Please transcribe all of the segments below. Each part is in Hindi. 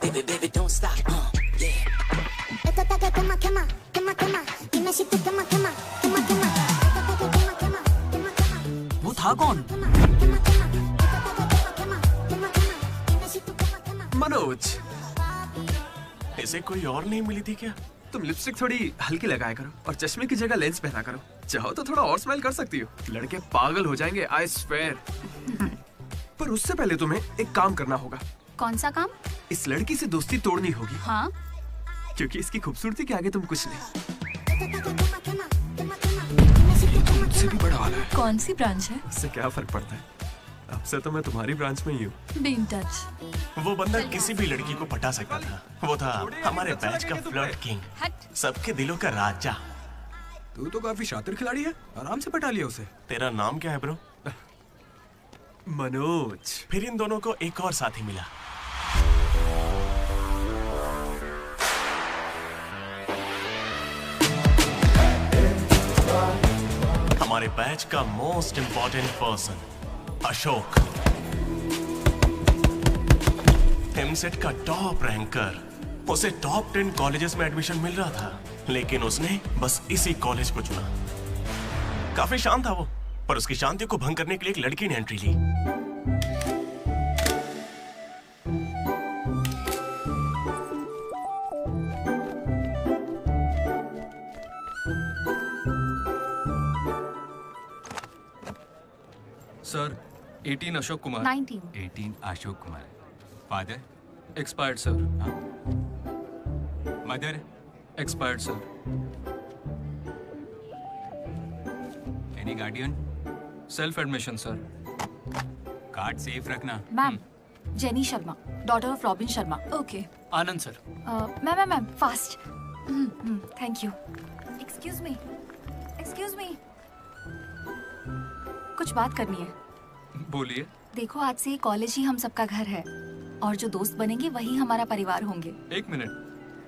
baby, baby, don't stop. Yeah. Esto está que quema, quema, quema, quema. Dime si tú quema, quema, quema, quema. Esto está que quema, quema, quema, quema. वो था कौन? Quema, quema, quema. Esto está que quema, quema, quema. Dime si tú quema, quema. Manoj, इसे कोई और नहीं मिली थी क्या? तुम लिपस्टिक थोड़ी हल्की लगाया करो और चश्मे की जगह लेंस पहना करो। चाहो तो थोड़ा और स्माइल कर सकती हो। लड़के पागल हो जाएंगे, आई स्वेयर। पर उससे पहले तुम्हें एक काम करना होगा। कौन सा काम? इस लड़की से दोस्ती तोड़नी होगी। हाँ? क्योंकि इसकी खूबसूरती के आगे तुम कुछ नहीं। Esto está que quema, quema, quema, quema. Dime si tú quema, मुझसे भी बड़ा वाला है। कौन सी ब्रांच है? इससे क्या फर्क पड़ता है? अब से तो मैं तुम्हारी ब्रांच में ही हूँ। Be in touch. वो बंदा किसी भी लड़की को पटा सकता था। वो था हमारे बैच का फ्लर्ट किंग, सबके दिलों का राजा। तू तो काफी शातिर खिलाड़ी है, आराम से पटा लिया उसे। तेरा नाम क्या है ब्रो? मनोज। फिर इन दोनों को एक और साथी मिला। हमारे बैच का most important person Ashok, EAMCET का टॉप रैंकर। उसे टॉप 10 कॉलेजेस में एडमिशन मिल रहा था, लेकिन उसने बस इसी कॉलेज को चुना। काफी शांत था वो, पर उसकी शांति को भंग करने के लिए एक लड़की ने एंट्री ली। Sir 18 Ashok Kumar. 19। Ashok Kumar. Father? Expired sir. Mother? Expired sir. Any guardian? Self admission sir. Card safe रखना। Ma'am, Jenny Sharma, daughter of Robin Sharma. Okay. Anand sir. Ma'am fast. Thank you. Excuse me, excuse me, कुछ बात करनी है। बोलिए। देखो, आज से कॉलेज ही हम सबका घर है और जो दोस्त बनेंगे वही हमारा परिवार होंगे। एक मिनट,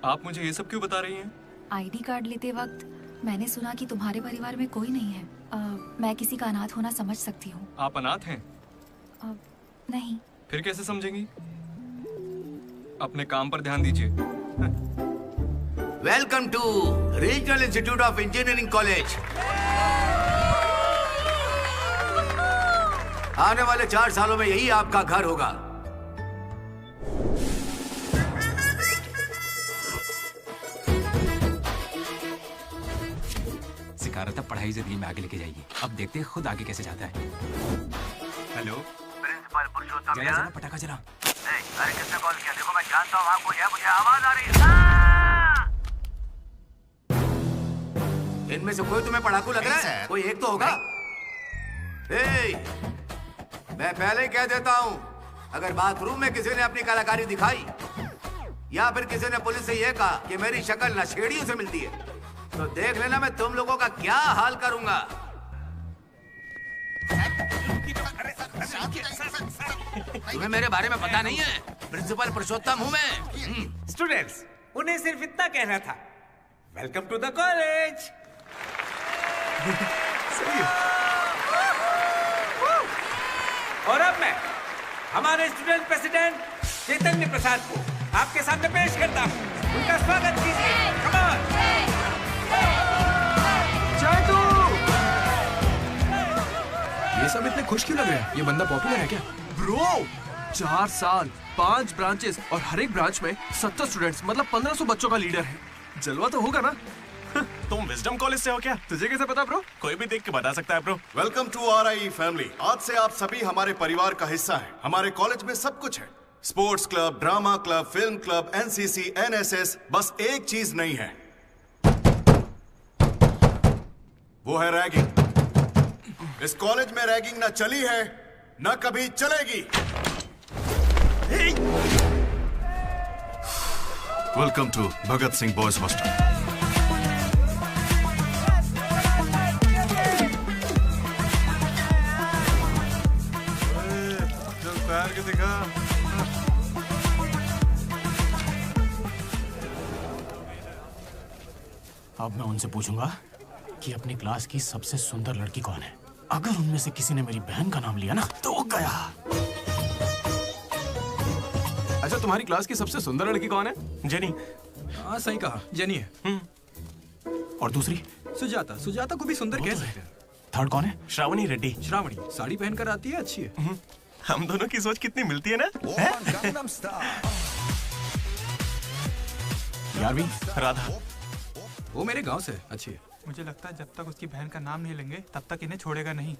आप मुझे ये सब क्यों बता रही हैं? आईडी कार्ड लेते वक्त मैंने सुना कि तुम्हारे परिवार में कोई नहीं है। मैं किसी का अनाथ होना समझ सकती हूँ। आप अनाथ हैं? नहीं। फिर कैसे समझेंगी? अपने काम पर ध्यान दीजिए। Welcome to regional institute of engineering college. आने वाले 4 सालों में यही आपका घर होगा। सिखा रहा था पढ़ाई से दिल में आगे लेके जाएगी। अब देखते हैं खुद आगे कैसे जाता है। हेलो प्रिंसिपल पुरुषोत्तम, जला जला पटाखा जला। अरे किसने कॉल किया? देखो मैं जानता हूँ आपको, मुझे आवाज आ रही है। इनमें से कोई तुम्हें पढ़ाकू लग रहा है? कोई एक तो होगा। मैं पहले ही कह देता हूँ, अगर बाथरूम में किसी ने अपनी कलाकारी दिखाई या फिर किसी ने पुलिस से यह कहा कि मेरी शक्ल नशेड़ियों से मिलती है, तो देख लेना मैं तुम लोगों का क्या हाल करूंगा। तुम्हें मेरे बारे में पता नहीं है? प्रिंसिपल पुरुषोत्तम हूँ मैं। स्टूडेंट्स, उन्हें सिर्फ इतना कहना था, वेलकम टू द कॉलेज। और अब मैं हमारे स्टूडेंट प्रेसिडेंट चैतन्य प्रसाद को आपके सामने पेश करता हूँ। उनका स्वागत कीजिए। Come on. ये सब इतने खुश क्यों लग रहे हैं? ये बंदा पॉपुलर है क्या? ब्रो, 4 साल, 5 ब्रांचेस और हर एक ब्रांच में 70 स्टूडेंट्स, मतलब 1500 बच्चों का लीडर है। जलवा तो होगा ना? तुम विजडम कॉलेज से हो क्या? तुझे कैसे पता ब्रो? कोई भी देख के बता सकता है bro. Welcome to RIE family. आज से आप सभी हमारे परिवार का हिस्सा हैं। हमारे कॉलेज में सब कुछ है, sports club, drama club, film club, NCC, NSS। बस एक चीज नहीं है, वो है रैगिंग। इस कॉलेज में रैगिंग न चली है, न कभी चलेगी। Welcome to Bhagat Singh boys hostel. दिखा। अब मैं उनसे पूछूंगा कि अपनी क्लास की सबसे सुंदर लड़की कौन है। अगर उनमें से किसी ने मेरी बहन का नाम लिया ना तो गया। अच्छा, तुम्हारी क्लास की सबसे सुंदर लड़की कौन है? जेनी। हाँ सही कहा, जेनी है। और दूसरी? सुजाता। सुजाता को भी सुंदर कह सकते हैं। थर्ड कौन है? श्रावणी रेड्डी। श्रावणी साड़ी पहनकर आती है, अच्छी है। हम दोनों की सोच कितनी मिलती है ना? यारवी? राधा। वो मेरे गांव से, अच्छी है। मुझे लगता है जब तक उसकी बहन का नाम नहीं लेंगे तब तक इन्हें छोड़ेगा नहीं।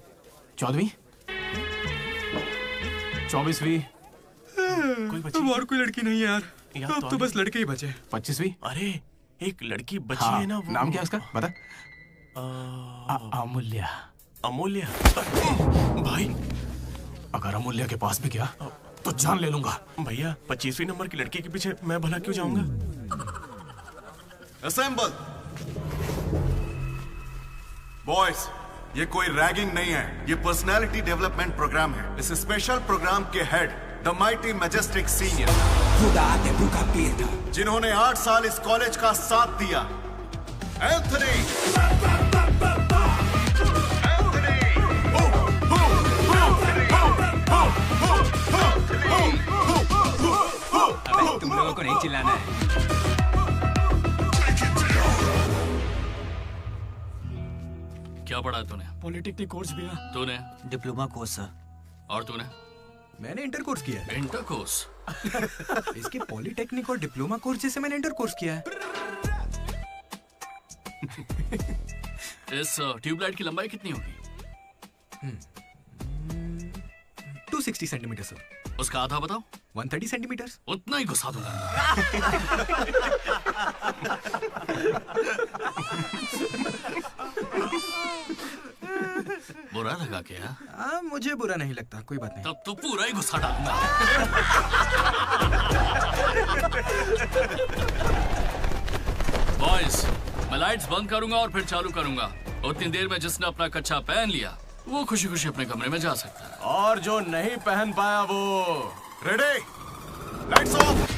14वीं? 24वीं? कोई बची? अब और कोई लड़की नहीं है यार, अब तो बस लड़के ही बचे। 25वीं? अरे एक लड़की बची हाँ, है ना, वो नाम क्या है उसका बता? अमूल्य। अमूल्य? भाई अगर अमूल्य के पास भी गया तो जान ले लूंगा। भैया 25वीं नंबर की लड़की के पीछे मैं भला क्यों जाऊंगा? असेंबल। बॉयज, ये कोई रैगिंग नहीं है, ये पर्सनालिटी डेवलपमेंट प्रोग्राम है। इस स्पेशल प्रोग्राम के head the mighty majestic senior, जिन्होंने 8 साल इस कॉलेज का साथ दिया, एंथनी। अबे तुम लोगों को नहीं चिल्लाना है। क्या पढ़ा तूने? पॉलिटेक्निक कोर्स भी है। तूने? Diploma course sir. और तूने? मैंने इंटर कोर्स किया है। Inter course? इसके पॉलिटेक्निक और डिप्लोमा कोर्स जैसे मैंने इंटर कोर्स किया है। इस ट्यूबलाइट की लंबाई कितनी होगी? 260 सेंटीमीटर सर। उसका आधा बताओ। 130 सेंटीमीटर। उतना ही घुसा दूंगा। बुरा लगा क्या? मुझे बुरा नहीं लगता, कोई बात नहीं। तब तो पूरा ही गुस्सा डालूंगा। बॉयज, मैं लाइट्स बंद करूंगा और फिर चालू करूंगा। उतनी देर में जिसने अपना कच्छा पहन लिया वो खुशी खुशी अपने कमरे में जा सकता है। और जो नहीं पहन पाया वो रेडी, लाइट्स ऑफ।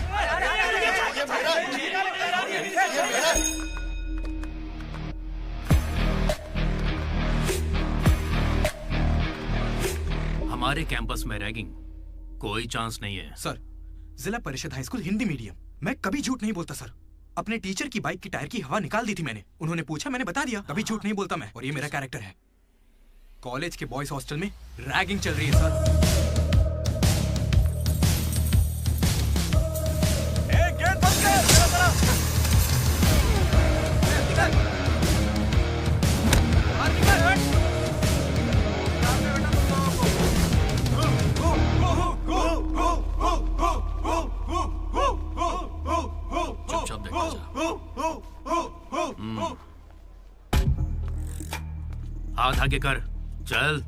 हमारे कैंपस में रैगिंग कोई चांस नहीं है सर। जिला परिषद हाई स्कूल हिंदी मीडियम, मैं कभी झूठ नहीं बोलता सर। अपने टीचर की बाइक की टायर की हवा निकाल दी थी मैंने, उन्होंने पूछा, मैंने बता दिया। कभी झूठ नहीं बोलता मैं, और ये मेरा कैरेक्टर है। कॉलेज के बॉयज हॉस्टल में रैगिंग चल रही है सर। चुपचाप देखो। हाथ आगे कर, चल।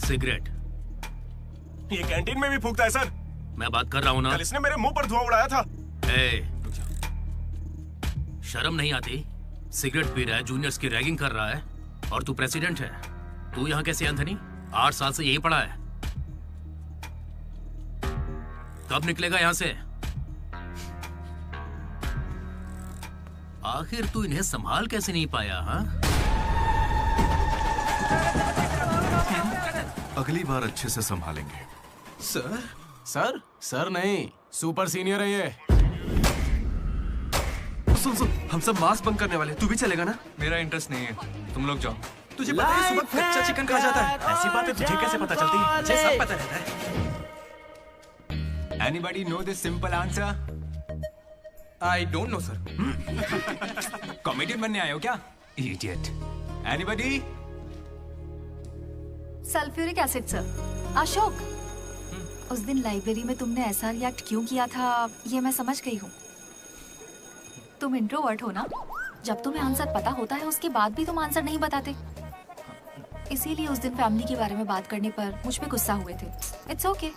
सिगरेट ये कैंटीन में भी फूकता है सर। मैं बात कर रहा हूँ ना। कल इसने मेरे मुंह पर धुआं उड़ाया था। शर्म नहीं आती? सिगरेट पी रहा है, जूनियर्स की रैगिंग कर रहा है, और तू प्रेसिडेंट है। तू यहाँ कैसे एंथनी? 8 साल से यही पढ़ा है। कब निकलेगा यहाँ से? आखिर तू इन्हें संभाल कैसे नहीं पाया? हाँ, अगली बार अच्छे से संभालेंगे। सर? सर? सर नहीं, सुपर सीनियर है ये। सुन सुन, हम सब मास्क बंद करने वाले, तू भी चलेगा ना? मेरा इंटरेस्ट नहीं है, तुम लोग जाओ। तुझे पता है सुबह कच्चा चिकन खा जाता है? ऐसी बातें तुझे कैसे पता चलती है? मुझे सब पता रहता है। Anybody know this simple answer? I don't know sir. Comedian बनने आए हो क्या? Idiot. Anybody? Sulphuric acid sir. Ashok, उस दिन लाइब्रेरी में तुमने ऐसा रिएक्ट क्यों किया था ये मैं समझ गई हूँ। तुम इंट्रोवर्ट हो ना? जब तुम्हें आंसर पता होता है उसके बाद भी तुम आंसर नहीं बताते। इसीलिए उस दिन फैमिली के बारे में बात करने पर मुझ पे गुस्सा हुए थे। It's okay.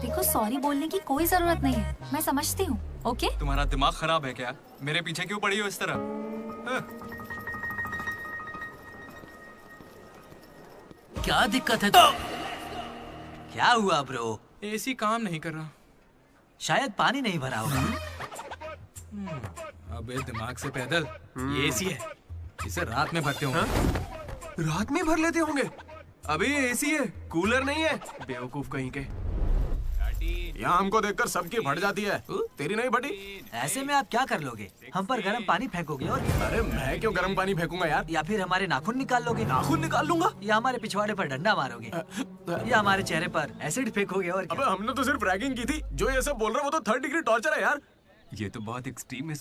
देखो, सॉरी बोलने की कोई जरूरत नहीं है, मैं समझती हूँ। ओके? तुम्हारा दिमाग खराब है क्या? मेरे पीछे क्यों पड़ी हो इस तरह? क्या दिक्कत है? क्या हुआ ब्रो? एसी काम नहीं कर रहा। शायद पानी नहीं भरा होगा। अबे दिमाग से पैदल, ये एसी है, इसे रात में भरते होंगे। रात में भर लेते होंगे? अबे ये एसी है, कूलर नहीं है, बेवकूफ कहीं के। यहाँ हमको देखकर सबकी फट जाती है, तेरी नहीं फटी? ऐसे में आप क्या कर लोगे? हम पर गर्म पानी फेंकोगे और क्या? अरे मैं क्यों गर्म पानी फेंकूंगा यार? या फिर हमारे नाखून निकाल लोगे? नाखून निकाल लूंगा? या हमारे पिछवाड़े पर डंडा मारोगे? या हमारे चेहरे पर एसिड फेंकोगे और क्या? अबे हमने तो सिर्फ रैगिंग की थी, जो ये सब बोल रहा है वो तो 3rd डिग्री टॉर्चर है यार। ये तो बहुत एक्सट्रीम है